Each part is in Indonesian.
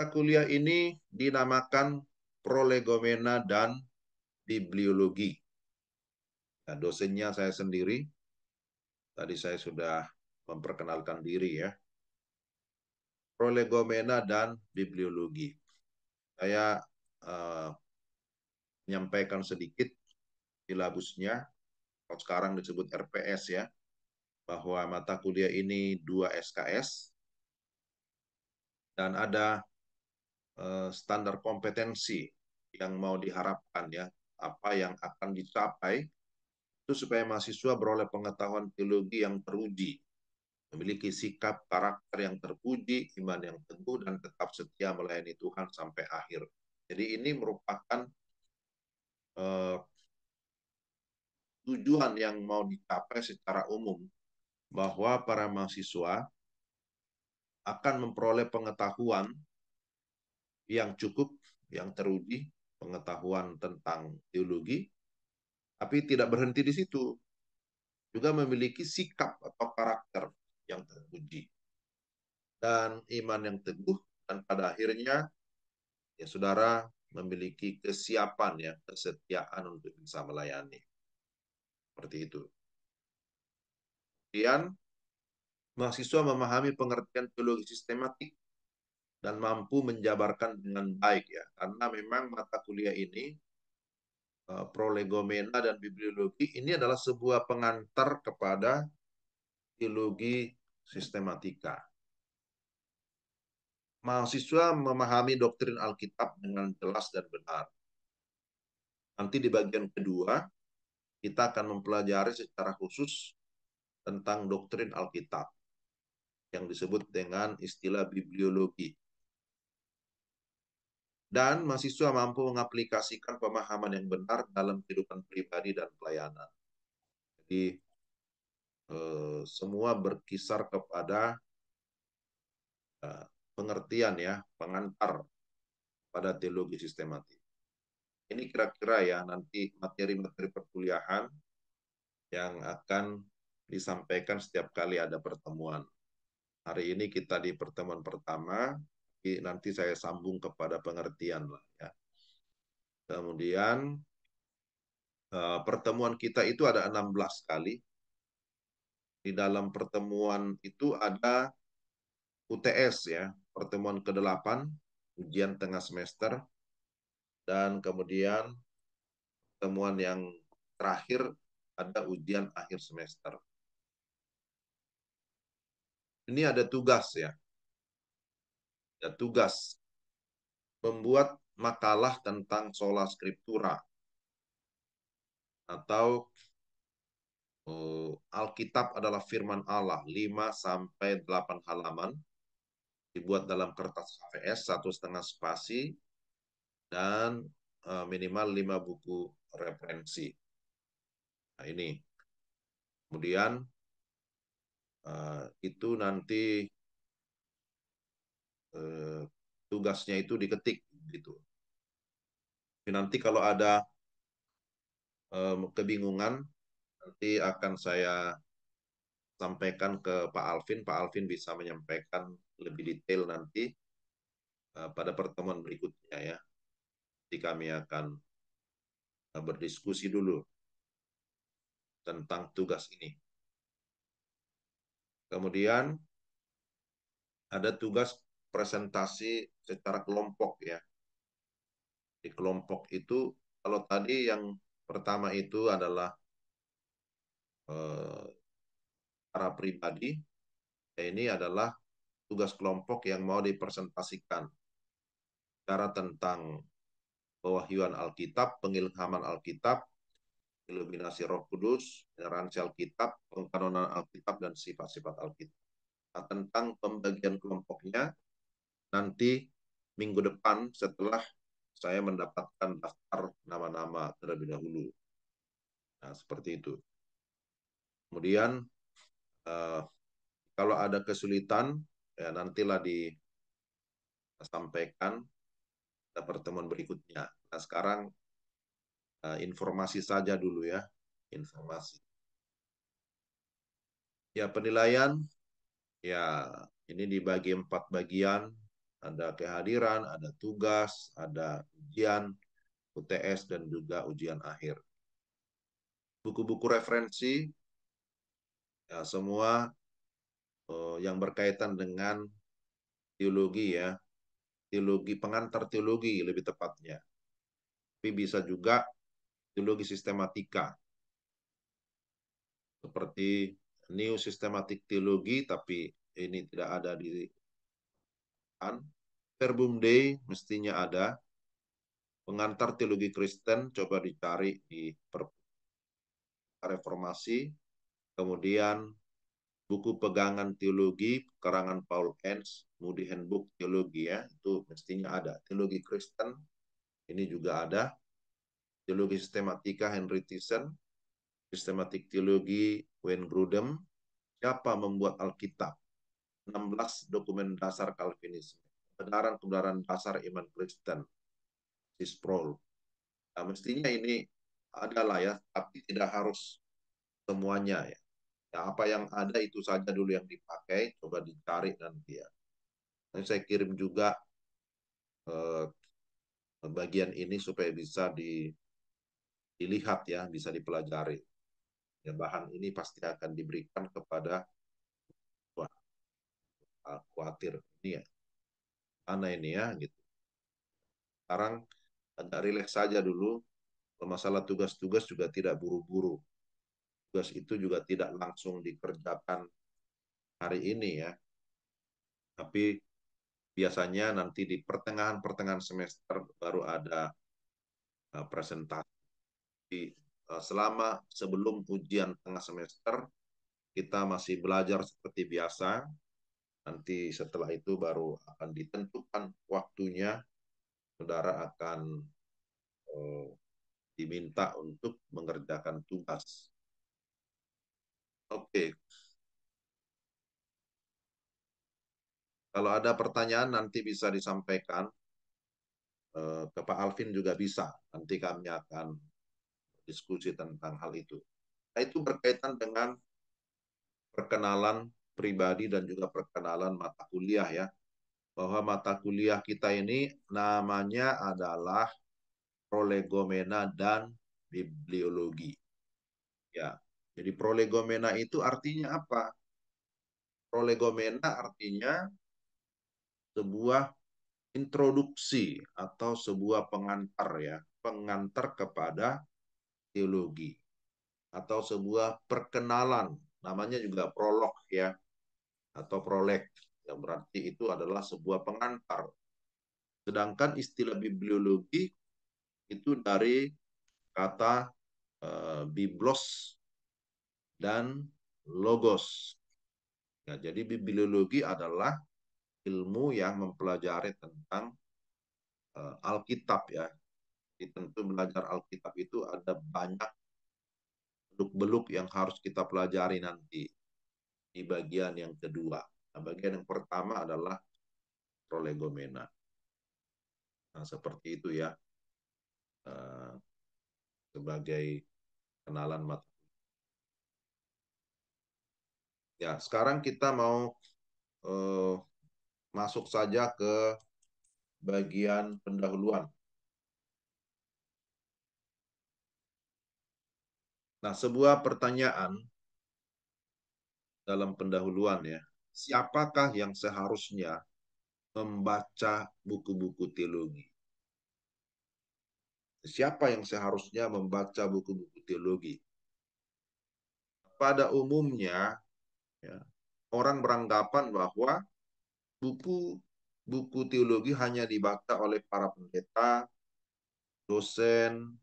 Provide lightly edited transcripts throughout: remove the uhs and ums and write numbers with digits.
Mata kuliah ini dinamakan prolegomena dan bibliologi. Nah, dosennya saya sendiri. Tadi saya sudah memperkenalkan diri ya. Prolegomena dan bibliologi. Saya uh, menyampaikan sedikit silabusnya. Kalau sekarang disebut RPS ya. Bahwa mata kuliah ini 2 SKS. Dan ada standar kompetensi yang mau diharapkan ya. Apa yang akan dicapai itu supaya mahasiswa beroleh pengetahuan teologi yang teruji, memiliki sikap karakter yang terpuji, iman yang teguh, dan tetap setia melayani Tuhan sampai akhir. Jadi ini merupakan tujuan yang mau dicapai secara umum, bahwa para mahasiswa akan memperoleh pengetahuan yang cukup, yang teruji, pengetahuan tentang teologi, tapi tidak berhenti di situ, juga memiliki sikap atau karakter yang terpuji dan iman yang teguh, dan pada akhirnya ya saudara memiliki kesiapan ya, kesetiaan untuk bisa melayani. Seperti itu. Kemudian mahasiswa memahami pengertian teologi sistematik dan mampu menjabarkan dengan baik ya, karena memang mata kuliah ini prolegomena dan bibliologi ini adalah sebuah pengantar kepada teologi sistematika. Mahasiswa memahami doktrin Alkitab dengan jelas dan benar. Nanti di bagian kedua, kita akan mempelajari secara khusus tentang doktrin Alkitab yang disebut dengan istilah bibliologi. Dan mahasiswa mampu mengaplikasikan pemahaman yang benar dalam kehidupan pribadi dan pelayanan. Jadi semua berkisar kepada pengertian ya, pengantar pada teologi sistematik. Ini kira-kira ya nanti materi-materi perkuliahan yang akan disampaikan setiap kali ada pertemuan. Hari ini kita di pertemuan pertama, nanti saya sambung kepada pengertian lah ya. Kemudian pertemuan kita itu ada 16 kali. Di dalam pertemuan itu ada UTS ya, pertemuan ke-8, ujian tengah semester, dan kemudian pertemuan yang terakhir ada ujian akhir semester. Ini ada tugas ya. Ada tugas membuat makalah tentang sola scriptura atau Alkitab adalah firman Allah, 5-8 halaman, dibuat dalam kertas HVS 1,5 spasi, dan minimal 5 buku referensi. Nah ini, kemudian itu nanti tugasnya itu diketik gitu. Nanti kalau ada kebingungan, nanti akan saya sampaikan ke Pak Alvin. Pak Alvin bisa menyampaikan lebih detail nanti pada pertemuan berikutnya ya. Jadi kami akan berdiskusi dulu tentang tugas ini. Kemudian ada tugas presentasi secara kelompok ya. Di kelompok itu, kalau tadi yang pertama itu adalah secara pribadi, ya ini adalah tugas kelompok yang mau dipresentasikan. Cara tentang pewahyuan Alkitab, pengilhaman Alkitab, iluminasi Roh Kudus, inerransi Alkitab, pengkanonan Alkitab, dan sifat-sifat Alkitab. Nah, tentang pembagian kelompoknya nanti minggu depan setelah saya mendapatkan daftar nama-nama terlebih dahulu. Nah, seperti itu. Kemudian kalau ada kesulitan ya nantilah disampaikan pada pertemuan berikutnya. Nah, sekarang informasi saja dulu ya, informasi. Ya penilaian, ya ini dibagi 4 bagian. Ada kehadiran, ada tugas, ada ujian, UTS, dan juga ujian akhir. Buku-buku referensi, ya, semua yang berkaitan dengan teologi ya, teologi pengantar teologi lebih tepatnya. Tapi bisa juga teologi sistematika, seperti New Systematic Theology, tapi ini tidak ada di Verbum Dei, mestinya ada. Pengantar teologi Kristen, coba dicari di Reformasi. Kemudian buku pegangan teologi, karangan Paul Enns, Moody Handbook Teologi ya, itu mestinya ada. Teologi Kristen, ini juga ada. Teologi Sistematika Henry Thyssen, Sistematik Teologi Wayne Grudem, siapa membuat Alkitab, 16 dokumen dasar Calvinisme, kebenaran-kebenaran dasar iman Kristen, si Sproul. Nah, mestinya ini adalah ya, tapi tidak harus semuanya ya. Ya, apa yang ada itu saja dulu yang dipakai, coba dicari nanti ya. Dan saya kirim juga eh, bagian ini supaya bisa dilihat ya, bisa dipelajari. Ya, bahan ini pasti akan diberikan kepada wah, khawatir ini ya, mana ini ya gitu. Sekarang agak rileks saja dulu. Masalah tugas-tugas juga tidak buru-buru. Tugas itu juga tidak langsung dikerjakan hari ini ya. Tapi biasanya nanti di pertengahan-pertengahan semester baru ada presentasi. Selama sebelum ujian tengah semester, kita masih belajar seperti biasa. Nanti setelah itu baru akan ditentukan waktunya, saudara akan eh, diminta untuk mengerjakan tugas. Oke, kalau ada pertanyaan nanti bisa disampaikan ke Pak Alvin juga bisa. Nanti kami akan diskusi tentang hal itu. Nah, itu berkaitan dengan perkenalan pribadi dan juga perkenalan mata kuliah ya. Bahwa mata kuliah kita ini namanya adalah prolegomena dan bibliologi. Ya. Jadi prolegomena itu artinya apa? Prolegomena artinya sebuah introduksi atau sebuah pengantar ya, pengantar kepada teologi atau sebuah perkenalan, namanya juga prolog ya, atau proleg, yang berarti itu adalah sebuah pengantar. Sedangkan istilah bibliologi itu dari kata biblos dan logos. Ya, jadi bibliologi adalah ilmu yang mempelajari tentang Alkitab ya. Jadi tentu belajar Alkitab itu ada banyak beluk-beluk yang harus kita pelajari nanti di bagian yang kedua. Nah, bagian yang pertama adalah prolegomena. Nah, seperti itu ya, uh, sebagai kenalan mata. Ya, sekarang kita mau uh, masuk saja ke bagian pendahuluan. Nah, sebuah pertanyaan dalam pendahuluan ya, siapakah yang seharusnya membaca buku-buku teologi? Siapa yang seharusnya membaca buku-buku teologi? Pada umumnya, ya, orang beranggapan bahwa buku teologi hanya dibaca oleh para pendeta, dosen,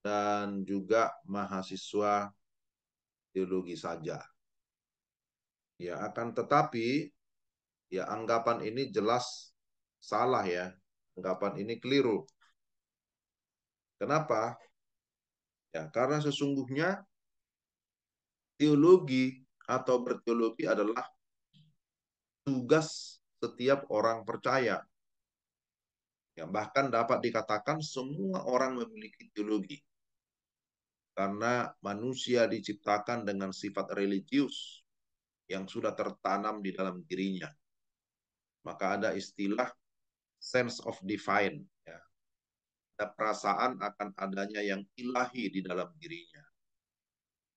dan juga mahasiswa teologi saja. Ya, akan tetapi ya anggapan ini jelas salah ya. Anggapan ini keliru. Kenapa? Ya, karena sesungguhnya teologi atau berteologi adalah tugas setiap orang percaya. Ya, bahkan dapat dikatakan semua orang memiliki teologi. Karena manusia diciptakan dengan sifat religius yang sudah tertanam di dalam dirinya. Maka ada istilah sense of divine, ya. Ada perasaan akan adanya yang ilahi di dalam dirinya.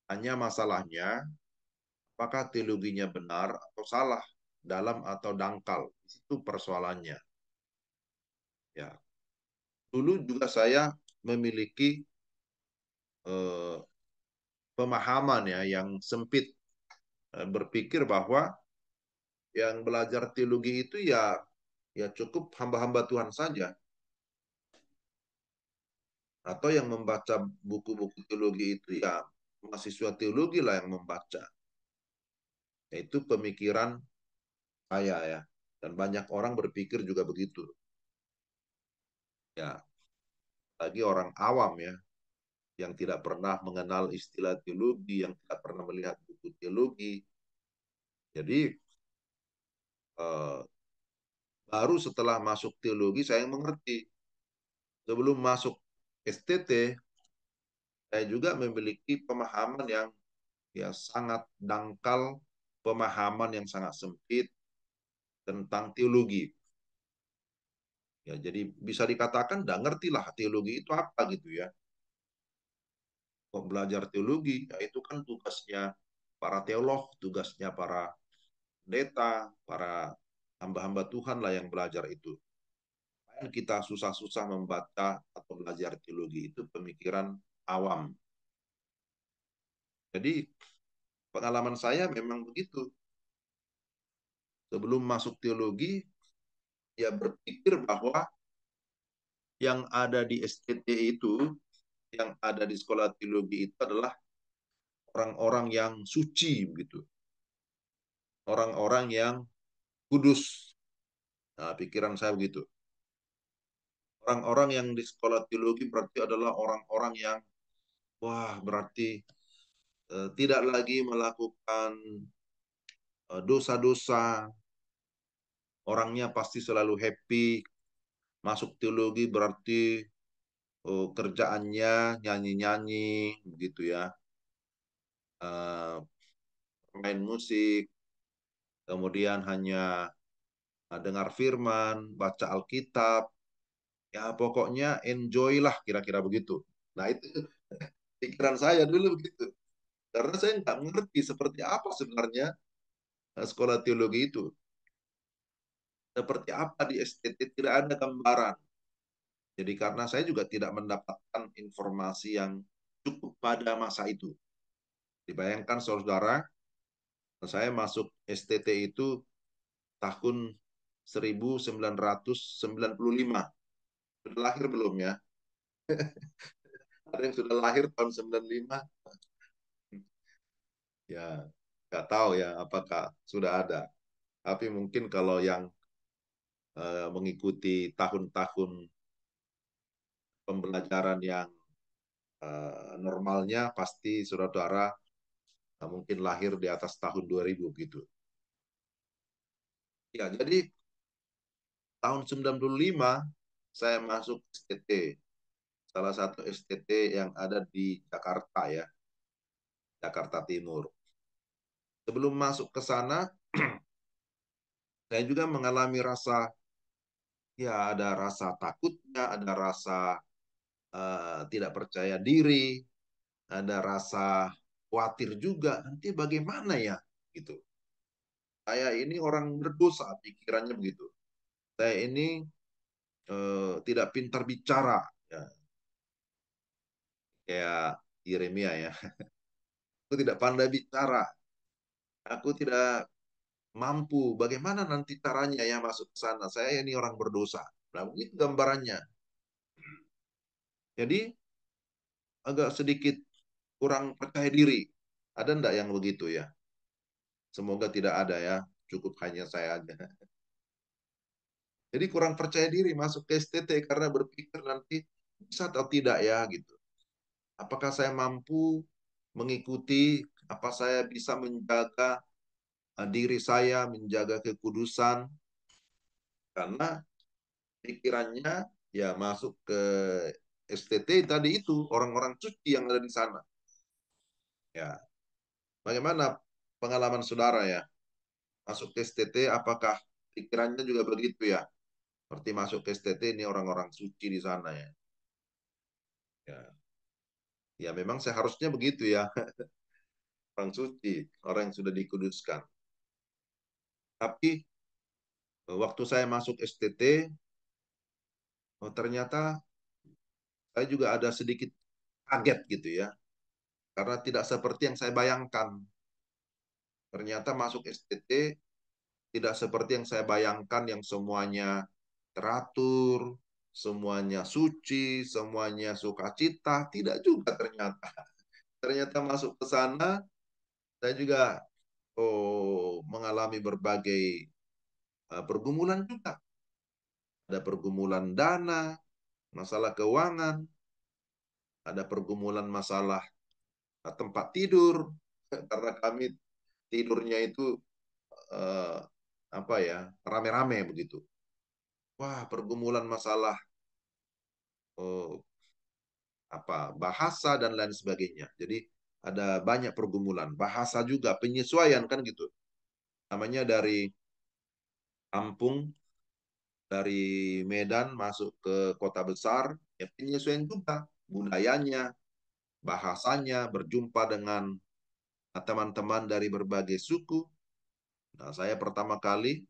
Hanya masalahnya, apakah teologinya benar atau salah, dalam atau dangkal. Itu persoalannya. Ya, dulu juga saya memiliki eh, pemahaman ya yang sempit, berpikir bahwa yang belajar teologi itu ya cukup hamba-hamba Tuhan saja, atau yang membaca buku-buku teologi itu ya mahasiswa teologi lah yang membaca. Itu pemikiran saya ya, dan banyak orang berpikir juga begitu. Ya, lagi orang awam ya, yang tidak pernah mengenal istilah teologi, yang tidak pernah melihat buku teologi. Jadi eh, baru setelah masuk teologi saya mengerti. Sebelum masuk STT, saya juga memiliki pemahaman yang ya sangat dangkal, pemahaman yang sangat sempit tentang teologi. Ya, jadi bisa dikatakan nggak ngerti lah teologi itu apa gitu ya. Kok belajar teologi, ya itu kan tugasnya para teolog, tugasnya para pendeta, para hamba-hamba Tuhan lah yang belajar itu. Kita susah-susah membaca atau belajar teologi itu pemikiran awam. Jadi pengalaman saya memang begitu. Sebelum masuk teologi, ya berpikir bahwa yang ada di STT itu, yang ada di sekolah teologi itu adalah orang-orang yang suci begitu. Orang-orang yang kudus. Nah, pikiran saya begitu. Orang-orang yang di sekolah teologi berarti adalah orang-orang yang wah berarti tidak lagi melakukan dosa-dosa, orangnya pasti selalu happy. Masuk teologi berarti kerjaannya nyanyi-nyanyi, begitu ya, main musik, kemudian hanya dengar firman, baca Alkitab, ya pokoknya enjoy lah kira-kira begitu. Nah itu pikiran saya dulu begitu, karena saya nggak mengerti seperti apa sebenarnya sekolah teologi itu. Seperti apa di STT tidak ada gambaran. Jadi karena saya juga tidak mendapatkan informasi yang cukup pada masa itu. Dibayangkan saudara, saya masuk STT itu tahun 1995. Sudah lahir belum ya? Ada yang sudah lahir tahun 95? Ya, nggak tahu ya apakah sudah ada. Tapi mungkin kalau yang mengikuti tahun-tahun pembelajaran yang normalnya pasti saudara mungkin lahir di atas tahun 2000 gitu. Ya, jadi tahun 95 saya masuk STT, salah satu STT yang ada di Jakarta ya, Jakarta Timur. Sebelum masuk ke sana, saya juga mengalami rasa, ya ada rasa takutnya, ada rasa tidak percaya diri, ada rasa khawatir juga, nanti bagaimana ya, gitu. Saya ini orang berdosa, pikirannya begitu. Saya ini tidak pintar bicara, ya, kayak Yeremia ya. Aku tidak pandai bicara, aku tidak mampu. Bagaimana nanti caranya ya masuk ke sana? Saya ini orang berdosa. Nah, begitu gambarannya. Jadi agak sedikit kurang percaya diri. Ada enggak yang begitu ya? Semoga tidak ada ya. Cukup hanya saya aja. Jadi kurang percaya diri masuk ke STT karena berpikir nanti bisa atau tidak ya gitu. Apakah saya mampu mengikuti, apa saya bisa menjaga diri saya, menjaga kekudusan, karena pikirannya ya masuk ke STT tadi itu orang-orang suci yang ada di sana. Ya, bagaimana pengalaman saudara ya? Masuk ke STT apakah pikirannya juga begitu ya? Seperti masuk ke STT ini orang-orang suci di sana ya. Ya, ya memang seharusnya begitu ya, orang suci, orang yang sudah dikuduskan. Tapi waktu saya masuk STT, oh, ternyata saya juga ada sedikit kaget gitu ya, karena tidak seperti yang saya bayangkan. Ternyata masuk STT tidak seperti yang saya bayangkan, yang semuanya teratur, semuanya suci, semuanya sukacita. Tidak juga ternyata. Ternyata masuk ke sana, saya juga mengalami berbagai pergumulan juga. Ada pergumulan dana, masalah keuangan, ada pergumulan masalah tempat tidur, karena kami tidurnya itu eh, apa ya, rame-rame begitu. Wah, pergumulan masalah eh, apa bahasa dan lain sebagainya. Jadi ada banyak pergumulan, bahasa juga, penyesuaian kan gitu. Namanya dari kampung, dari Medan masuk ke kota besar, ya penyesuaian juga budayanya, bahasanya, berjumpa dengan teman-teman dari berbagai suku. Nah, saya pertama kali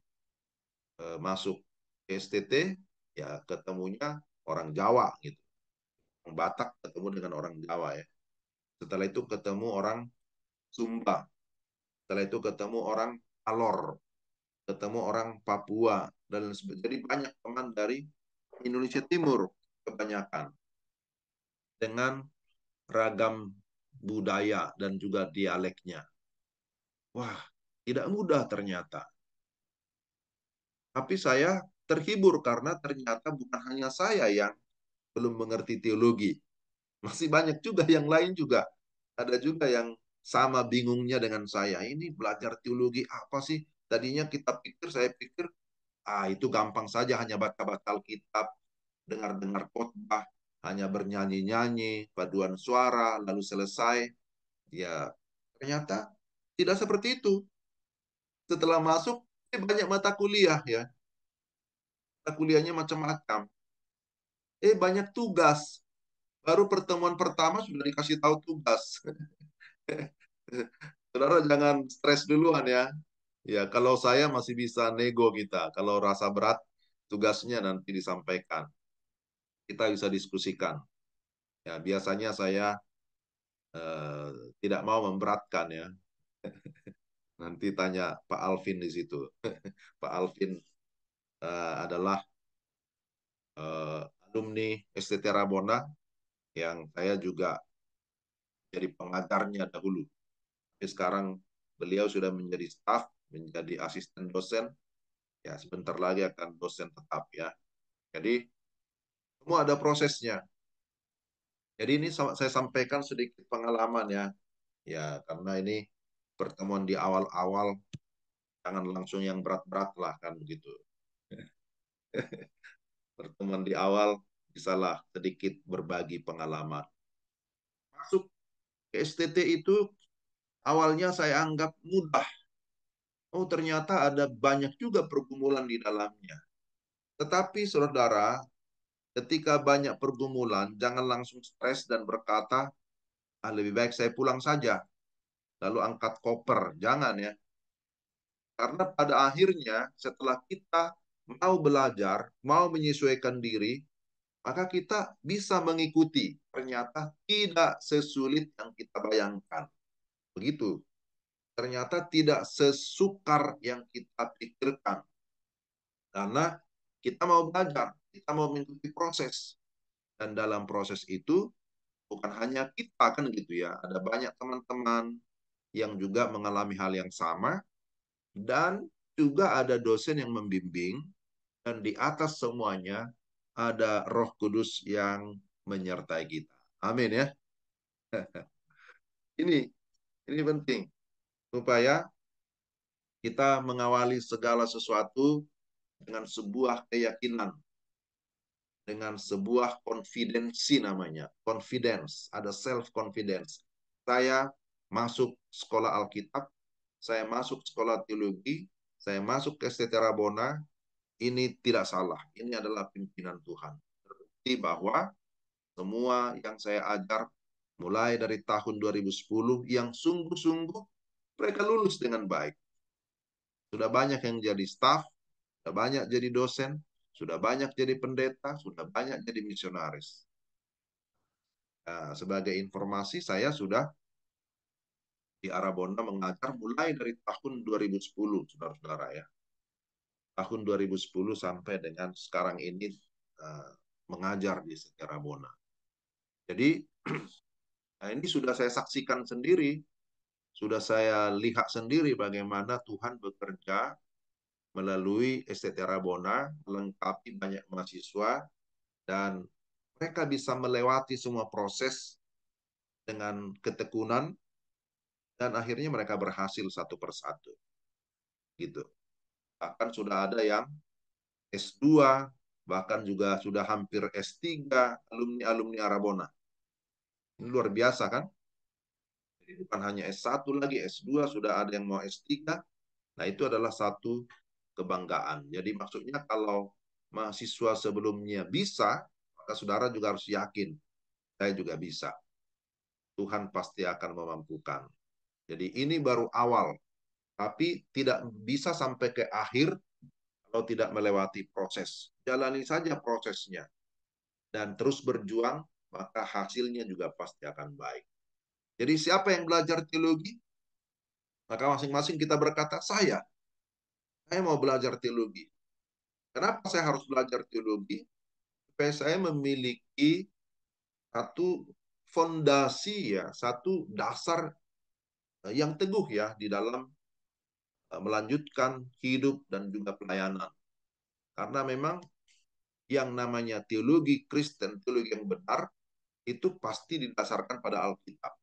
masuk STT, ya ketemunya orang Jawa gitu. Orang Batak ketemu dengan orang Jawa ya. Setelah itu ketemu orang Sumba. Setelah itu ketemu orang Alor, ketemu orang Papua, dan jadi banyak teman dari Indonesia Timur kebanyakan dengan ragam budaya dan juga dialeknya. Wah, tidak mudah ternyata. Tapi saya terhibur karena ternyata bukan hanya saya yang belum mengerti teologi. Masih banyak juga yang lain juga. Ada juga yang sama bingungnya dengan saya. Ini belajar teologi apa sih? Tadinya saya pikir, itu gampang saja, hanya baca-baca Alkitab, dengar-dengar khotbah, hanya bernyanyi-nyanyi, paduan suara, lalu selesai. Ya, ternyata tidak seperti itu. Setelah masuk, banyak mata kuliah ya. Mata kuliahnya macam-macam. Banyak tugas. Baru pertemuan pertama sudah dikasih tahu tugas. Saudara jangan stres duluan ya. Ya, kalau saya masih bisa nego kita. Kalau rasa berat, tugasnya nanti disampaikan. Kita bisa diskusikan. Ya, biasanya saya eh, tidak mau memberatkan ya. Nanti tanya Pak Alvin di situ. Pak Alvin adalah alumni STT Rabona yang saya juga jadi pengajarnya dahulu. Tapi sekarang beliau sudah menjadi staf, menjadi asisten dosen. Ya, sebentar lagi akan dosen tetap ya. Jadi semua ada prosesnya. Jadi ini saya sampaikan sedikit pengalaman ya. Ya, karena ini pertemuan di awal-awal, jangan langsung yang berat-berat lah kan begitu. Pertemuan di awal bisalah sedikit berbagi pengalaman. Masuk ke STT itu awalnya saya anggap mudah. Oh, ternyata ada banyak juga pergumulan di dalamnya. Tetapi saudara, ketika banyak pergumulan, jangan langsung stres dan berkata, lebih baik saya pulang saja, lalu angkat koper. Jangan ya. Karena pada akhirnya setelah kita mau belajar, mau menyesuaikan diri, maka kita bisa mengikuti. Ternyata tidak sesulit yang kita bayangkan. Begitu. Ternyata tidak sesukar yang kita pikirkan. Karena kita mau belajar, kita mau mengikuti proses. Dan dalam proses itu, bukan hanya kita kan gitu ya, ada banyak teman-teman yang juga mengalami hal yang sama, dan juga ada dosen yang membimbing, dan di atas semuanya ada Roh Kudus yang menyertai kita. Amin ya. Ini ini penting supaya kita mengawali segala sesuatu dengan sebuah keyakinan, dengan sebuah konfidensi namanya. Confidence, ada self confidence. Saya masuk sekolah Alkitab, saya masuk sekolah teologi, saya masuk ke STT Rabona, ini tidak salah. Ini adalah pimpinan Tuhan. Terbukti bahwa semua yang saya ajar mulai dari tahun 2010 yang sungguh-sungguh mereka lulus dengan baik. Sudah banyak yang jadi staf, sudah banyak jadi dosen, sudah banyak jadi pendeta, sudah banyak jadi misionaris. Nah, sebagai informasi, saya sudah di Arabona mengajar mulai dari tahun 2010, saudara-saudara ya. Tahun 2010 sampai dengan sekarang ini uh, mengajar di Setia Rabona. Jadi nah ini sudah saya saksikan sendiri, sudah saya lihat sendiri bagaimana Tuhan bekerja melalui STT Rabona, melengkapi banyak mahasiswa, dan mereka bisa melewati semua proses dengan ketekunan, dan akhirnya mereka berhasil satu persatu. Gitu. Bahkan sudah ada yang S2, bahkan juga sudah hampir S3, alumni-alumni Arabona. Ini luar biasa kan? Jadi bukan hanya S1 lagi, S2, sudah ada yang mau S3. Nah, itu adalah satu kebanggaan. Jadi maksudnya kalau mahasiswa sebelumnya bisa, maka saudara juga harus yakin, saya juga bisa. Tuhan pasti akan memampukan. Jadi ini baru awal, tapi tidak bisa sampai ke akhir kalau tidak melewati proses. Jalani saja prosesnya dan terus berjuang, maka hasilnya juga pasti akan baik. Jadi siapa yang belajar teologi? Maka masing-masing kita berkata, saya mau belajar teologi. Kenapa saya harus belajar teologi? Supaya saya memiliki satu fondasi ya, satu dasar yang teguh ya di dalam melanjutkan hidup dan juga pelayanan. Karena memang yang namanya teologi Kristen, teologi yang benar, itu pasti didasarkan pada Alkitab.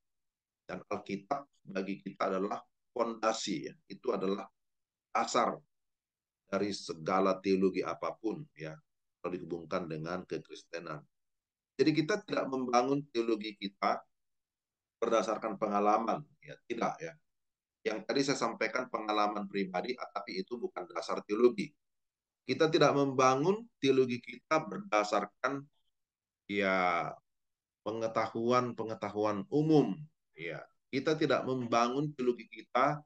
Dan Alkitab bagi kita adalah fondasi ya. Itu adalah dasar dari segala teologi apapun ya. Kalau dihubungkan dengan kekristenan. Jadi kita tidak membangun teologi kita berdasarkan pengalaman ya, tidak ya. Yang tadi saya sampaikan pengalaman pribadi, tapi itu bukan dasar teologi. Kita tidak membangun teologi kita berdasarkan ya pengetahuan umum ya. Kita tidak membangun teologi kita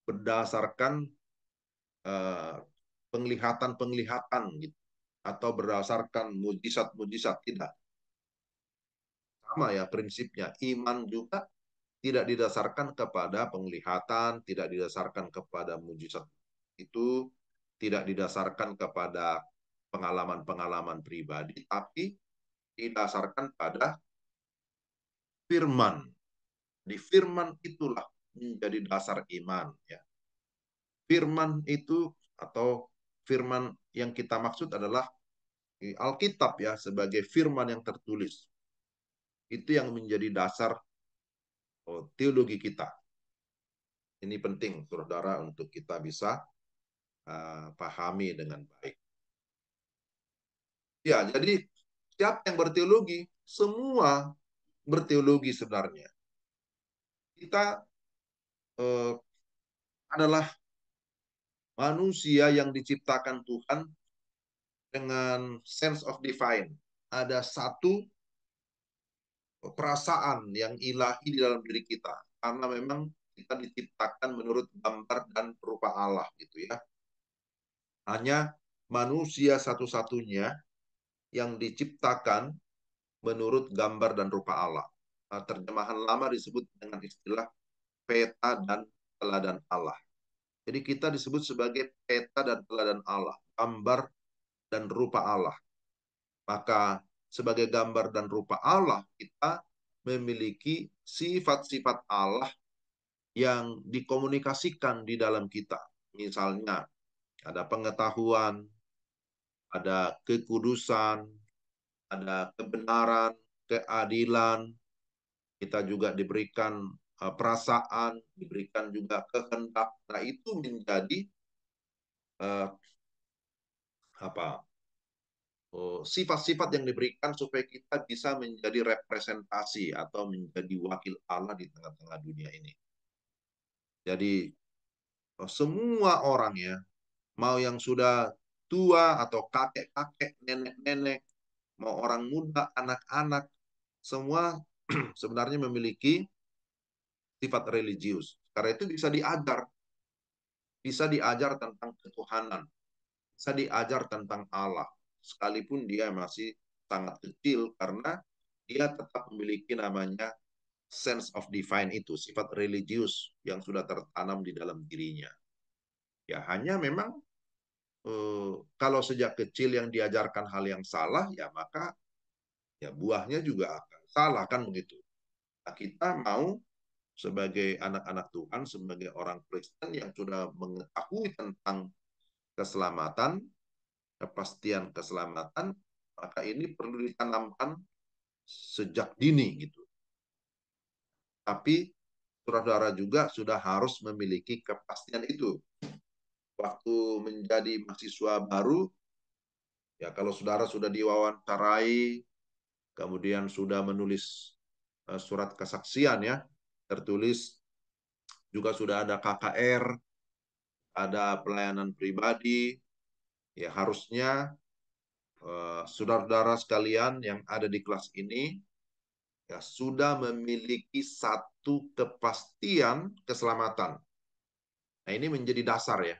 berdasarkan uh, penglihatan-penglihatan gitu atau berdasarkan mujizat-mujizat, tidak. Sama ya prinsipnya. Iman juga tidak didasarkan kepada penglihatan, tidak didasarkan kepada mujizat itu, tidak didasarkan kepada pengalaman-pengalaman pribadi, tapi didasarkan pada firman. Di firman itulah menjadi dasar iman ya. Firman itu atau firman yang kita maksud adalah Alkitab ya sebagai firman yang tertulis. Itu yang menjadi dasar teologi kita. Ini penting saudara untuk kita bisa pahami dengan baik. Ya, jadi siapa yang berteologi? Semua berteologi sebenarnya. Kita adalah manusia yang diciptakan Tuhan dengan sense of divine. Ada satu perasaan yang ilahi di dalam diri kita. Karena memang kita diciptakan menurut gambar dan rupa Allah gitu ya. Hanya manusia satu-satunya yang diciptakan menurut gambar dan rupa Allah. Terjemahan lama disebut dengan istilah peta dan teladan Allah. Jadi kita disebut sebagai peta dan teladan Allah, gambar dan rupa Allah. Maka sebagai gambar dan rupa Allah, kita memiliki sifat-sifat Allah yang dikomunikasikan di dalam kita. Misalnya, ada pengetahuan, ada kekudusan, ada kebenaran, keadilan, kita juga diberikan perasaan, diberikan juga kehendak. Nah, itu menjadi uh, apa sifat-sifat yang diberikan supaya kita bisa menjadi representasi atau menjadi wakil Allah di tengah-tengah dunia ini. Jadi semua orang ya, mau yang sudah tua atau kakek-kakek, nenek-nenek, mau orang muda, anak-anak, semua sebenarnya memiliki sifat religius. Karena itu bisa diajar tentang ketuhanan, bisa diajar tentang Allah, sekalipun dia masih sangat kecil karena dia tetap memiliki namanya sense of divine itu, sifat religius yang sudah tertanam di dalam dirinya. Ya hanya memang kalau sejak kecil yang diajarkan hal yang salah, ya maka ya buahnya juga akan salah kan begitu. Nah, kita mau sebagai anak-anak Tuhan, sebagai orang Kristen yang sudah mengetahui tentang keselamatan, kepastian keselamatan, maka ini perlu ditanamkan sejak dini gitu. Tapi saudara juga sudah harus memiliki kepastian itu. Waktu menjadi mahasiswa baru, ya kalau saudara sudah diwawancarai, kemudian sudah menulis surat kesaksian ya, tertulis juga sudah ada KKR, ada pelayanan pribadi, ya harusnya saudara-saudara sekalian yang ada di kelas ini ya sudah memiliki satu kepastian keselamatan. Nah, ini menjadi dasar ya.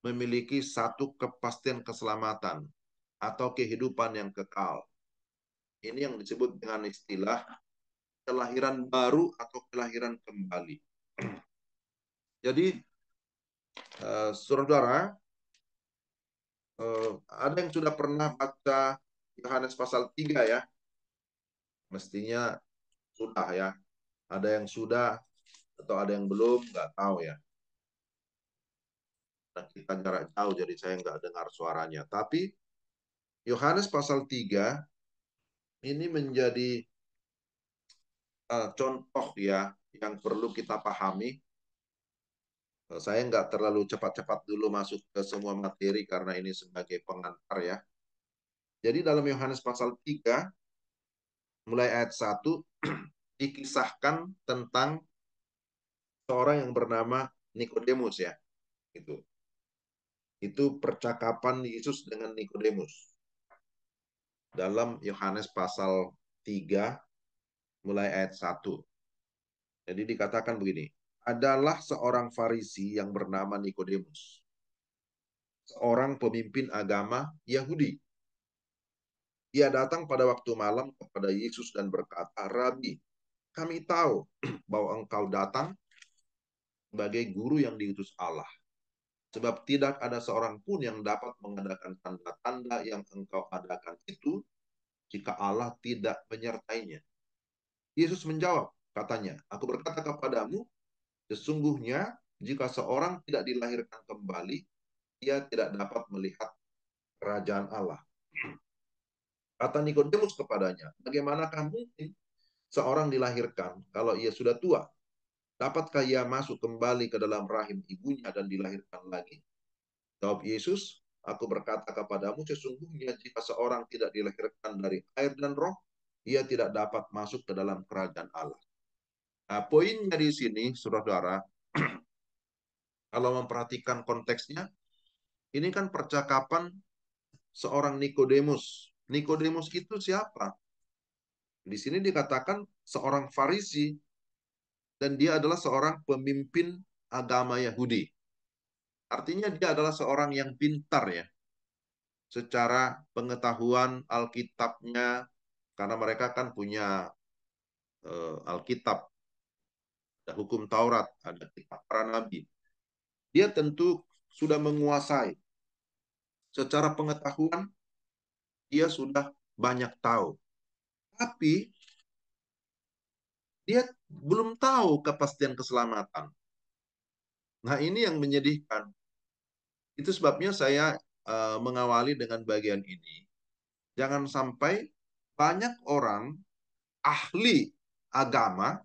Memiliki satu kepastian keselamatan atau kehidupan yang kekal. Ini yang disebut dengan istilah kelahiran baru atau kelahiran kembali. Jadi, saudara, ada yang sudah pernah baca Yohanes pasal 3 ya? Mestinya sudah ya. Ada yang sudah atau ada yang belum, nggak tahu ya. Nah, kita jarak jauh, jadi saya nggak dengar suaranya. Tapi Yohanes pasal 3 ini menjadi contoh ya yang perlu kita pahami. Saya nggak terlalu cepat-cepat dulu masuk ke semua materi karena ini sebagai pengantar ya. Jadi dalam Yohanes pasal 3 mulai ayat 1 dikisahkan tentang seorang yang bernama Nikodemus ya. Itu percakapan Yesus dengan Nikodemus. Dalam Yohanes pasal 3 mulai ayat 1. Jadi dikatakan begini, adalah seorang Farisi yang bernama Nikodemus, seorang pemimpin agama Yahudi. Ia datang pada waktu malam kepada Yesus dan berkata, Rabi, kami tahu bahwa engkau datang sebagai guru yang diutus Allah. Sebab tidak ada seorang pun yang dapat mengadakan tanda-tanda yang engkau adakan itu jika Allah tidak menyertainya. Yesus menjawab, katanya, aku berkata kepadamu, sesungguhnya jika seorang tidak dilahirkan kembali, ia tidak dapat melihat kerajaan Allah. Kata Nikodemus kepadanya, bagaimanakah mungkin seorang dilahirkan kalau ia sudah tua? Dapatkah ia masuk kembali ke dalam rahim ibunya dan dilahirkan lagi? Jawab Yesus, aku berkata kepadamu, sesungguhnya jika seorang tidak dilahirkan dari air dan roh, ia tidak dapat masuk ke dalam kerajaan Allah. Nah, poinnya di sini, saudara, kalau memperhatikan konteksnya, ini kan percakapan seorang Nikodemus. Nikodemus itu siapa? Di sini dikatakan seorang Farisi, dan dia adalah seorang pemimpin agama Yahudi. Artinya dia adalah seorang yang pintar ya, secara pengetahuan Alkitabnya, karena mereka kan punya Alkitab, ada hukum Taurat, ada kitab para nabi. Dia tentu sudah menguasai. Secara pengetahuan, dia sudah banyak tahu. Tapi, dia belum tahu kepastian keselamatan. Nah, ini yang menyedihkan. Itu sebabnya saya mengawali dengan bagian ini. Jangan sampai banyak orang ahli agama,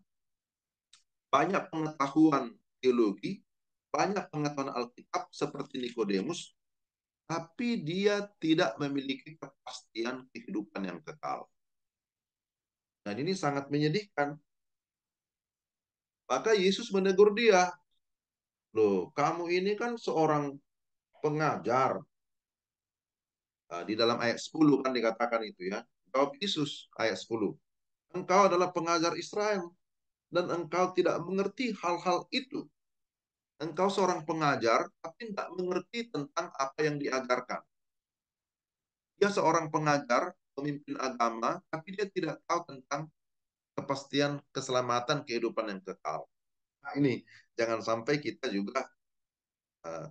banyak pengetahuan teologi, banyak pengetahuan Alkitab seperti Nikodemus, tapi dia tidak memiliki kepastian kehidupan yang kekal. Dan ini sangat menyedihkan. Maka Yesus menegur dia, loh, kamu ini kan seorang pengajar, Di dalam ayat 10 kan dikatakan itu ya. Jawab Yesus ayat 10. Engkau adalah pengajar Israel dan engkau tidak mengerti hal-hal itu. Engkau seorang pengajar tapi tidak mengerti tentang apa yang diajarkan. Dia seorang pengajar, pemimpin agama, tapi dia tidak tahu tentang kepastian keselamatan kehidupan yang kekal. Nah, ini jangan sampai kita juga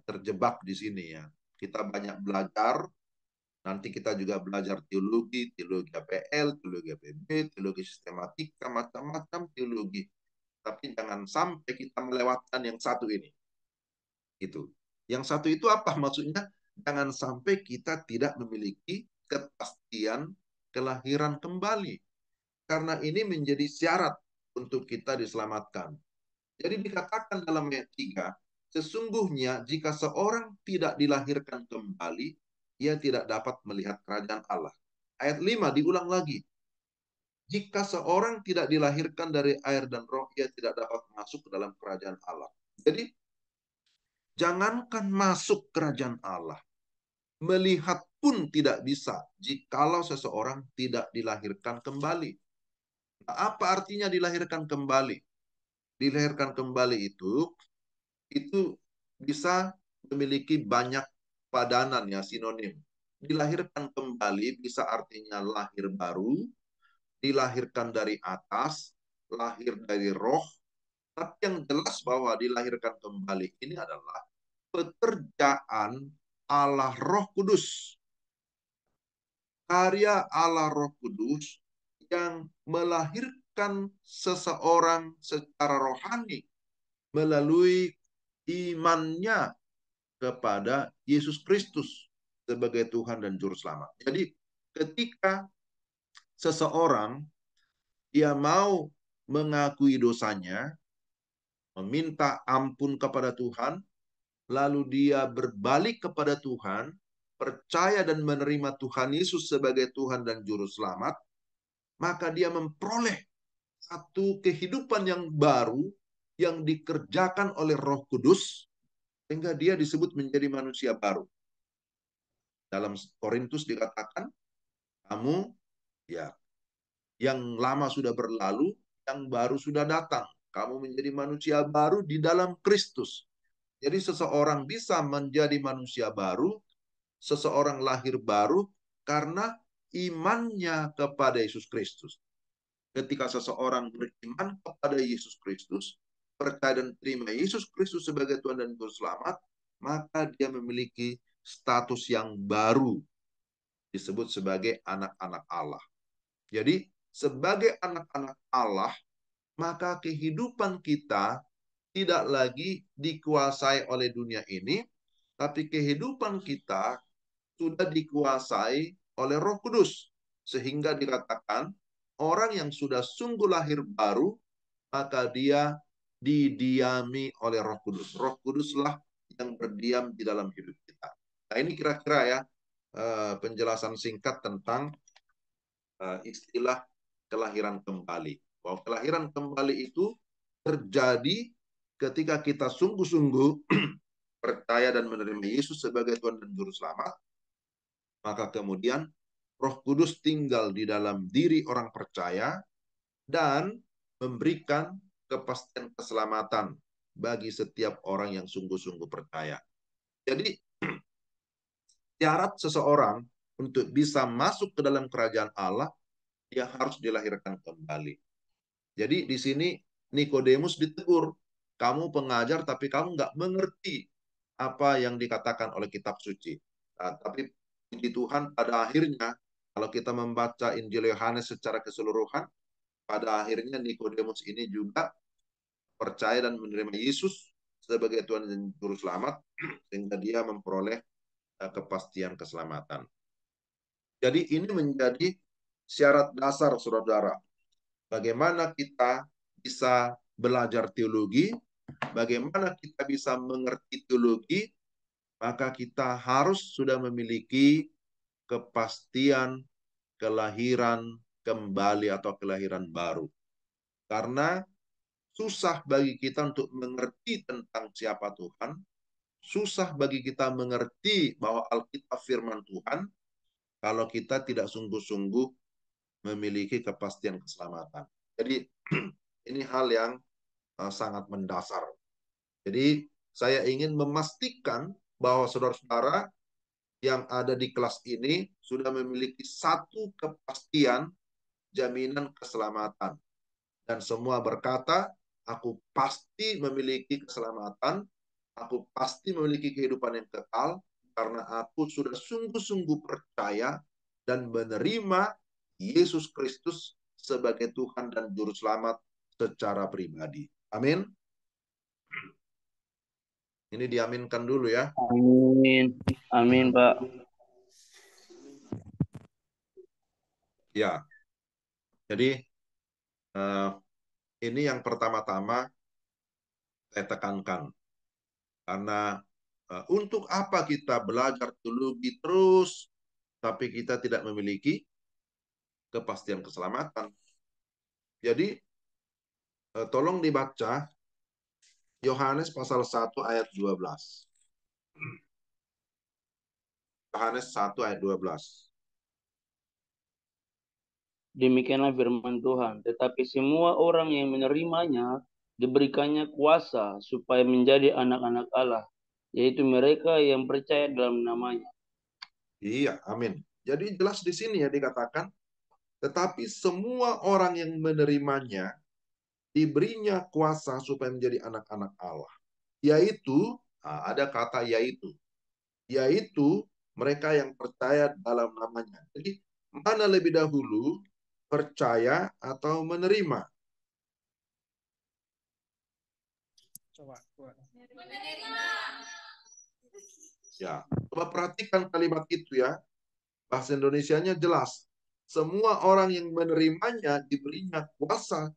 terjebak di sini ya. Kita banyak belajar, nanti kita juga belajar teologi, teologi APL, teologi APB, teologi sistematika, macam-macam teologi. Tapi jangan sampai kita melewatkan yang satu ini. Itu. Yang satu itu apa maksudnya? Jangan sampai kita tidak memiliki kepastian kelahiran kembali. Karena ini menjadi syarat untuk kita diselamatkan. Jadi dikatakan dalam ayat 3, sesungguhnya jika seorang tidak dilahirkan kembali, ia tidak dapat melihat kerajaan Allah. Ayat 5 diulang lagi. Jika seorang tidak dilahirkan dari air dan roh, ia tidak dapat masuk ke dalam kerajaan Allah. Jadi, jangankan masuk kerajaan Allah, melihat pun tidak bisa jikalau seseorang tidak dilahirkan kembali. Apa artinya dilahirkan kembali? Dilahirkan kembali itu bisa memiliki banyak padanan ya, sinonim. Dilahirkan kembali bisa artinya lahir baru, dilahirkan dari atas, lahir dari roh. Tapi yang jelas bahwa dilahirkan kembali ini adalah pekerjaan Allah Roh Kudus. Karya Allah Roh Kudus yang melahirkan seseorang secara rohani melalui imannya kepada Yesus Kristus sebagai Tuhan dan Juru Selamat. Jadi ketika seseorang dia mau mengakui dosanya, meminta ampun kepada Tuhan, lalu dia berbalik kepada Tuhan, percaya dan menerima Tuhan Yesus sebagai Tuhan dan Juru Selamat, maka dia memperoleh satu kehidupan yang baru yang dikerjakan oleh Roh Kudus, sehingga dia disebut menjadi manusia baru. Dalam Korintus dikatakan, kamu ya yang lama sudah berlalu, yang baru sudah datang. Kamu menjadi manusia baru di dalam Kristus. Jadi seseorang bisa menjadi manusia baru, seseorang lahir baru karena imannya kepada Yesus Kristus. Ketika seseorang beriman kepada Yesus Kristus, percaya dan terima Yesus Kristus sebagai Tuhan dan Juru Selamat, maka dia memiliki status yang baru, disebut sebagai anak-anak Allah. Jadi, sebagai anak-anak Allah, maka kehidupan kita tidak lagi dikuasai oleh dunia ini, tapi kehidupan kita sudah dikuasai oleh Roh Kudus. Sehingga dikatakan, orang yang sudah sungguh lahir baru, maka dia didiami oleh Roh Kudus. Roh Kuduslah yang berdiam di dalam hidup kita. Nah, ini kira-kira ya penjelasan singkat tentang istilah kelahiran kembali. Bahwa kelahiran kembali itu terjadi ketika kita sungguh-sungguh percaya dan menerima Yesus sebagai Tuhan dan Juru Selamat, maka kemudian Roh Kudus tinggal di dalam diri orang percaya dan memberikan kepastian keselamatan bagi setiap orang yang sungguh-sungguh percaya. Jadi syarat seseorang untuk bisa masuk ke dalam kerajaan Allah, dia harus dilahirkan kembali. Jadi di sini Nikodemus ditegur, kamu pengajar tapi kamu nggak mengerti apa yang dikatakan oleh kitab suci. Nah, tapi puji Tuhan pada akhirnya kalau kita membaca Injil Yohanes secara keseluruhan, pada akhirnya Nikodemus ini juga percaya dan menerima Yesus sebagai Tuhan dan Juru Selamat, sehingga dia memperoleh kepastian keselamatan. Jadi ini menjadi syarat dasar, saudara. Bagaimana kita bisa belajar teologi, bagaimana kita bisa mengerti teologi, maka kita harus sudah memiliki kepastian kelahiran kembali atau kelahiran baru. Karena susah bagi kita untuk mengerti tentang siapa Tuhan, susah bagi kita mengerti bahwa Alkitab firman Tuhan, kalau kita tidak sungguh-sungguh memiliki kepastian keselamatan. Jadi ini hal yang sangat mendasar. Jadi saya ingin memastikan bahwa saudara-saudara yang ada di kelas ini sudah memiliki satu kepastian jaminan keselamatan. Dan semua berkata, aku pasti memiliki keselamatan, aku pasti memiliki kehidupan yang kekal, karena aku sudah sungguh-sungguh percaya dan menerima Yesus Kristus sebagai Tuhan dan Juru Selamat secara pribadi. Amin. Ini diaminkan dulu ya. Amin. Amin, Pak. Ya, jadi ini yang pertama-tama saya tekankan. Karena untuk apa kita belajar teologi terus, tapi kita tidak memiliki kepastian keselamatan. Jadi, tolong dibaca Yohanes pasal 1 ayat 12. Yohanes 1 ayat 12. Demikianlah firman Tuhan. Tetapi semua orang yang menerimanya diberikannya kuasa supaya menjadi anak-anak Allah, yaitu mereka yang percaya dalam namanya. Iya, amin. Jadi jelas di sini ya dikatakan, tetapi semua orang yang menerimanya diberinya kuasa supaya menjadi anak-anak Allah. Yaitu, ada kata yaitu mereka yang percaya dalam namanya. Jadi, mana lebih dahulu percaya atau menerima? Coba. Ya, coba perhatikan kalimat itu ya. Bahasa Indonesianya jelas. Semua orang yang menerimanya diberinya kuasa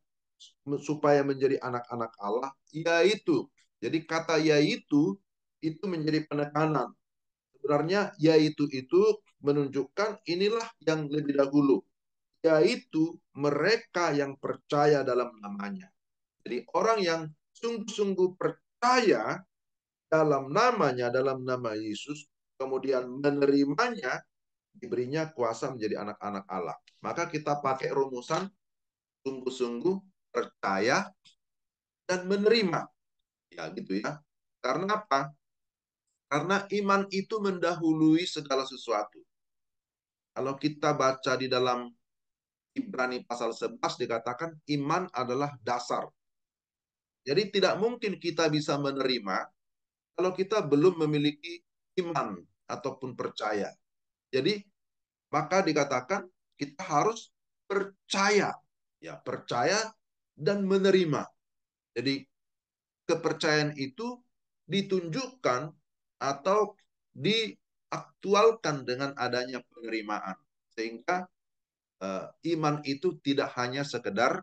supaya menjadi anak-anak Allah, yaitu. Jadi kata yaitu itu menjadi penekanan. Sebenarnya yaitu itu menunjukkan inilah yang lebih dahulu, yaitu mereka yang percaya dalam namanya. Jadi orang yang sungguh-sungguh percaya dalam namanya, dalam nama Yesus, kemudian menerimanya, diberinya kuasa menjadi anak-anak Allah. Maka kita pakai rumusan sungguh-sungguh percaya dan menerima. Ya gitu ya. Karena apa? Karena iman itu mendahului segala sesuatu. Kalau kita baca di dalam Ibrani pasal 11 dikatakan iman adalah dasar. Jadi tidak mungkin kita bisa menerima kalau kita belum memiliki iman ataupun percaya. Jadi maka dikatakan kita harus percaya, ya percaya dan menerima. Jadi kepercayaan itu ditunjukkan atau diaktualkan dengan adanya penerimaan, sehingga iman itu tidak hanya sekedar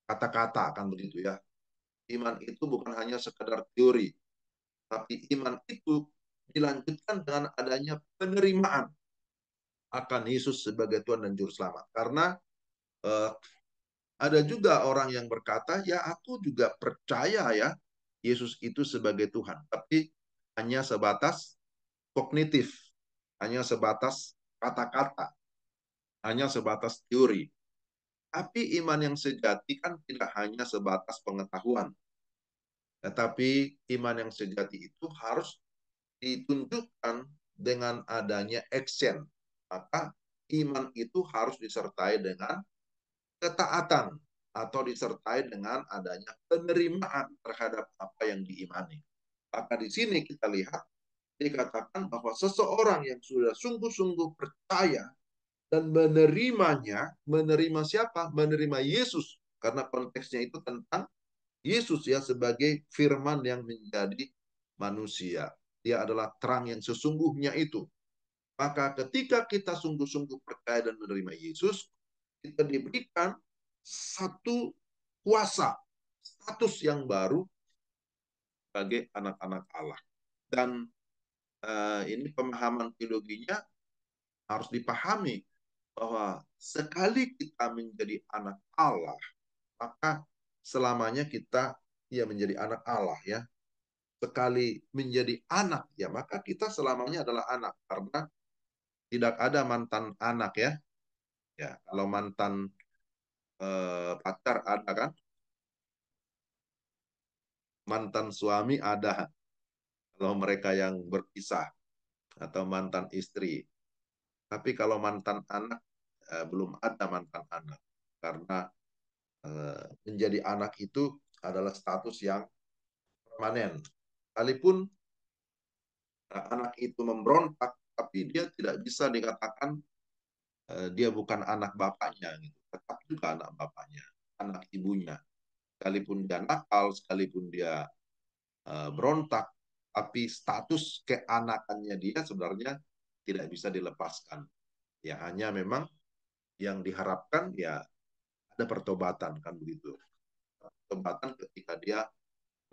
kata-kata, kan begitu ya. Iman itu bukan hanya sekedar teori, tapi iman itu dilanjutkan dengan adanya penerimaan akan Yesus sebagai Tuhan dan Juru Selamat. Karena eh, ada juga orang yang berkata, ya aku juga percaya ya Yesus itu sebagai Tuhan. Tapi hanya sebatas kognitif, hanya sebatas kata-kata, hanya sebatas teori. Tapi iman yang sejati kan tidak hanya sebatas pengetahuan. Tetapi iman yang sejati itu harus ditunjukkan dengan adanya action. Maka iman itu harus disertai dengan ketaatan atau disertai dengan adanya penerimaan terhadap apa yang diimani. Maka di sini kita lihat dikatakan bahwa seseorang yang sudah sungguh-sungguh percaya dan menerimanya, menerima siapa? Menerima Yesus. Karena konteksnya itu tentang Yesus ya sebagai firman yang menjadi manusia. Dia adalah terang yang sesungguhnya itu. Maka ketika kita sungguh-sungguh percaya dan menerima Yesus, kita diberikan satu kuasa, status yang baru sebagai anak-anak Allah. Dan ini pemahaman teologinya harus dipahami bahwa sekali kita menjadi anak Allah, maka selamanya kita ya menjadi anak Allah ya. Sekali menjadi anak ya, maka kita selamanya adalah anak karena tidak ada mantan anak ya. Ya, kalau mantan pacar ada kan, mantan suami ada kalau mereka yang berpisah atau mantan istri. Tapi kalau mantan anak belum ada mantan anak karena menjadi anak itu adalah status yang permanen. Sekalipun anak itu memberontak, tapi dia tidak bisa dikatakan dia bukan anak bapaknya, gitu. Tetap juga anak bapaknya, anak ibunya. Sekalipun dia nakal, sekalipun dia berontak, tapi status keanakannya dia sebenarnya tidak bisa dilepaskan. Ya hanya memang yang diharapkan ya ada pertobatan kan begitu. Pertobatan ketika dia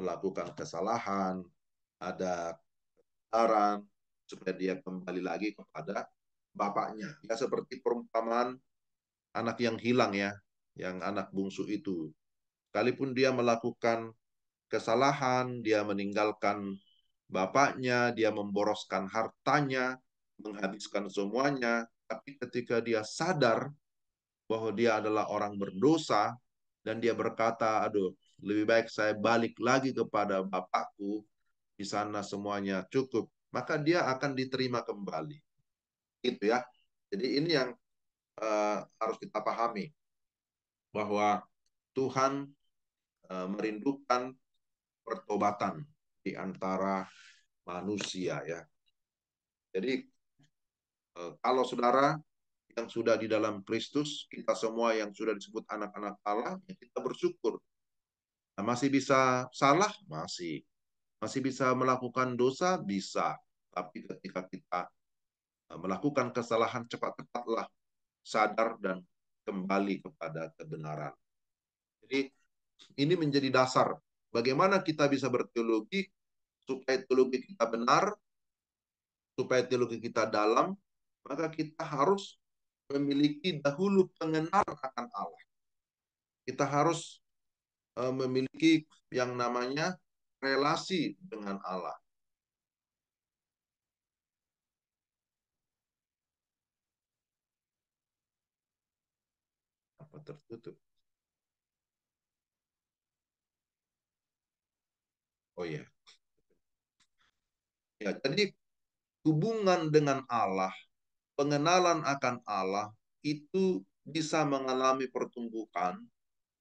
melakukan kesalahan, ada saran supaya dia kembali lagi kepada bapaknya. Ya seperti perumpamaan anak yang hilang ya, yang anak bungsu itu. Sekalipun dia melakukan kesalahan, dia meninggalkan bapaknya, dia memboroskan hartanya, menghabiskan semuanya, tapi ketika dia sadar bahwa dia adalah orang berdosa, dan dia berkata, aduh, lebih baik saya balik lagi kepada bapakku, di sana semuanya cukup, maka dia akan diterima kembali. Itu ya. Jadi ini yang harus kita pahami, bahwa Tuhan merindukan pertobatan di antara manusia ya. Jadi kalau saudara yang sudah di dalam Kristus, kita semua yang sudah disebut anak-anak Allah, ya kita bersyukur. Nah, masih bisa salah? Masih. Masih bisa melakukan dosa? Bisa. Tapi ketika kita melakukan kesalahan, cepat-cepatlah sadar dan kembali kepada kebenaran. Jadi ini menjadi dasar bagaimana kita bisa berteologi supaya teologi kita benar, supaya teologi kita dalam, maka kita harus memiliki dahulu pengenalan akan Allah. Kita harus memiliki yang namanya relasi dengan Allah. Apa tertutup? Oh ya. Ya, jadi hubungan dengan Allah, pengenalan akan Allah itu bisa mengalami pertumbuhan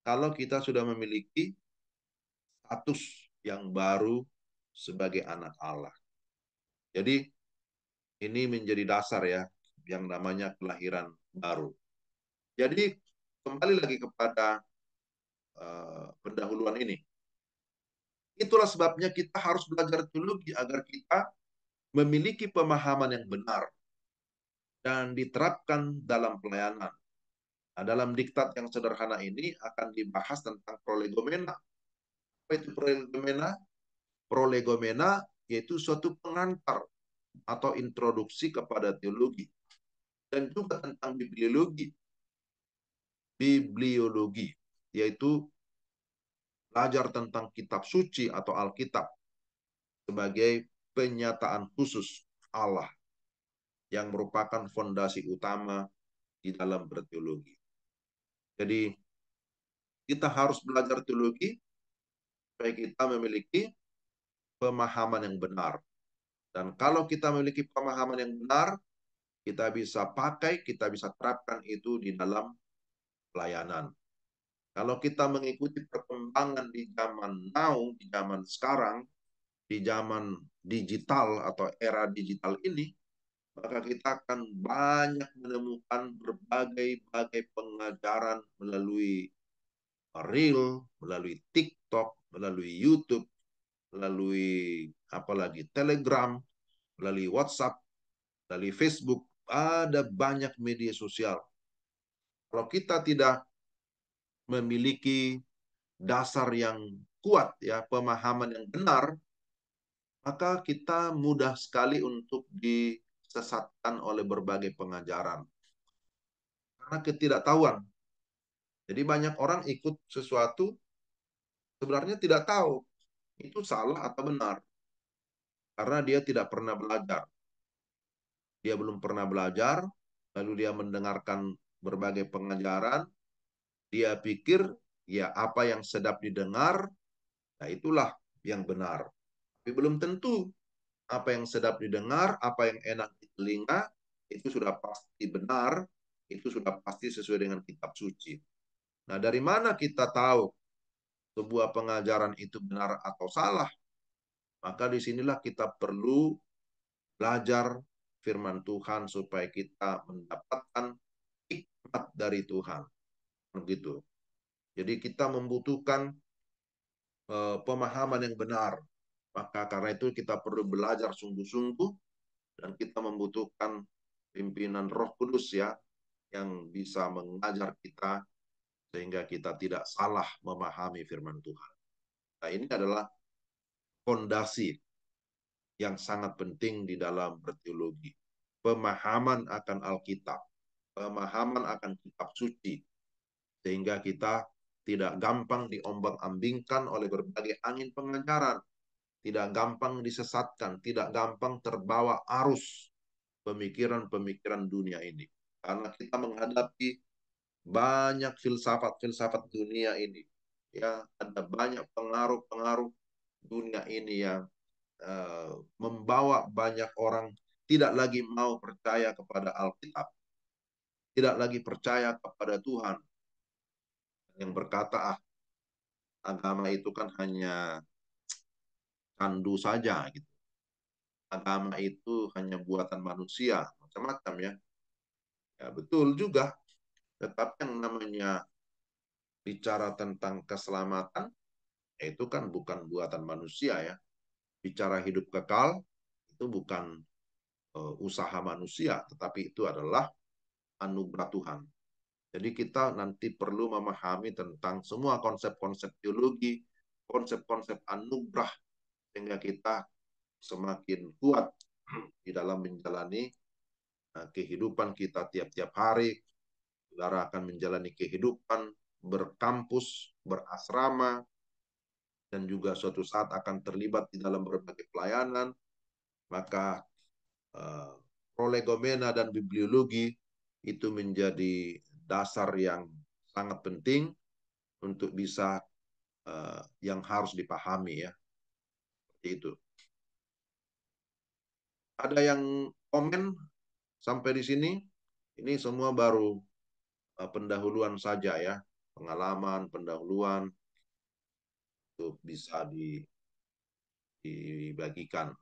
kalau kita sudah memiliki status yang baru sebagai anak Allah. Jadi ini menjadi dasar ya yang namanya kelahiran baru. Jadi kembali lagi kepada pendahuluan ini. Itulah sebabnya kita harus belajar teologi agar kita memiliki pemahaman yang benar dan diterapkan dalam pelayanan. Nah, dalam diktat yang sederhana ini akan dibahas tentang prolegomena. Apa itu prolegomena? Prolegomena yaitu suatu pengantar atau introduksi kepada teologi. Dan juga tentang bibliologi. Bibliologi, yaitu belajar tentang kitab suci atau Alkitab sebagai penyataan khusus Allah yang merupakan fondasi utama di dalam berteologi. Jadi kita harus belajar teologi supaya kita memiliki pemahaman yang benar. Dan kalau kita memiliki pemahaman yang benar, kita bisa pakai, kita bisa terapkan itu di dalam pelayanan. Kalau kita mengikuti perkembangan di zaman now, di zaman sekarang, di zaman digital atau era digital ini, maka kita akan banyak menemukan berbagai pengajaran melalui Reel, melalui TikTok, melalui YouTube, melalui apalagi Telegram, melalui WhatsApp, melalui Facebook, ada banyak media sosial. Kalau kita tidak memiliki dasar yang kuat ya, pemahaman yang benar, maka kita mudah sekali untuk disesatkan oleh berbagai pengajaran. Karena ketidaktahuan. Jadi banyak orang ikut sesuatu sebenarnya tidak tahu itu salah atau benar. Karena dia tidak pernah belajar. dia belum pernah belajar, lalu dia mendengarkan berbagai pengajaran, dia pikir ya apa yang sedap didengar, nah itulah yang benar. Tapi belum tentu apa yang sedap didengar, apa yang enak di telinga, itu sudah pasti benar, itu sudah pasti sesuai dengan kitab suci. Nah, dari mana kita tahu sebuah pengajaran itu benar atau salah? Maka disinilah kita perlu belajar firman Tuhan supaya kita mendapatkan hikmat dari Tuhan. Begitu. Jadi kita membutuhkan pemahaman yang benar. Maka karena itu kita perlu belajar sungguh-sungguh dan kita membutuhkan pimpinan Roh Kudus ya yang bisa mengajar kita sehingga kita tidak salah memahami firman Tuhan. Nah, ini adalah fondasi yang sangat penting di dalam berteologi. Pemahaman akan Alkitab, pemahaman akan kitab suci, sehingga kita tidak gampang diombang-ambingkan oleh berbagai angin pengajaran, tidak gampang disesatkan, tidak gampang terbawa arus pemikiran-pemikiran dunia ini. Karena kita menghadapi banyak filsafat-filsafat dunia ini. Ya, ada banyak pengaruh-pengaruh dunia ini yang membawa banyak orang tidak lagi mau percaya kepada Alkitab, tidak lagi percaya kepada Tuhan, yang berkata, agama itu kan hanya candu saja, gitu. Agama itu hanya buatan manusia, macam-macam ya. Ya betul juga, tetapi yang namanya bicara tentang keselamatan, itu kan bukan buatan manusia ya. Bicara hidup kekal, itu bukan usaha manusia, tetapi itu adalah anugerah Tuhan. Jadi kita nanti perlu memahami tentang semua konsep-konsep teologi, konsep-konsep anugerah, sehingga kita semakin kuat di dalam menjalani kehidupan kita tiap-tiap hari. Saudara akan menjalani kehidupan berkampus, berasrama, dan juga suatu saat akan terlibat di dalam berbagai pelayanan. Maka prolegomena dan bibliologi itu menjadi dasar yang sangat penting untuk bisa yang harus dipahami ya. Seperti itu. Ada yang komen sampai di sini? Ini semua baru pendahuluan saja ya. Pengalaman, pendahuluan itu bisa dibagikan.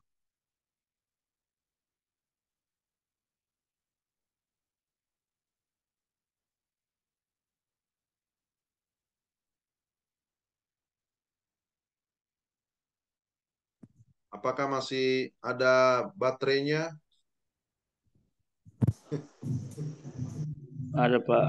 Apakah masih ada baterainya? Ada Pak.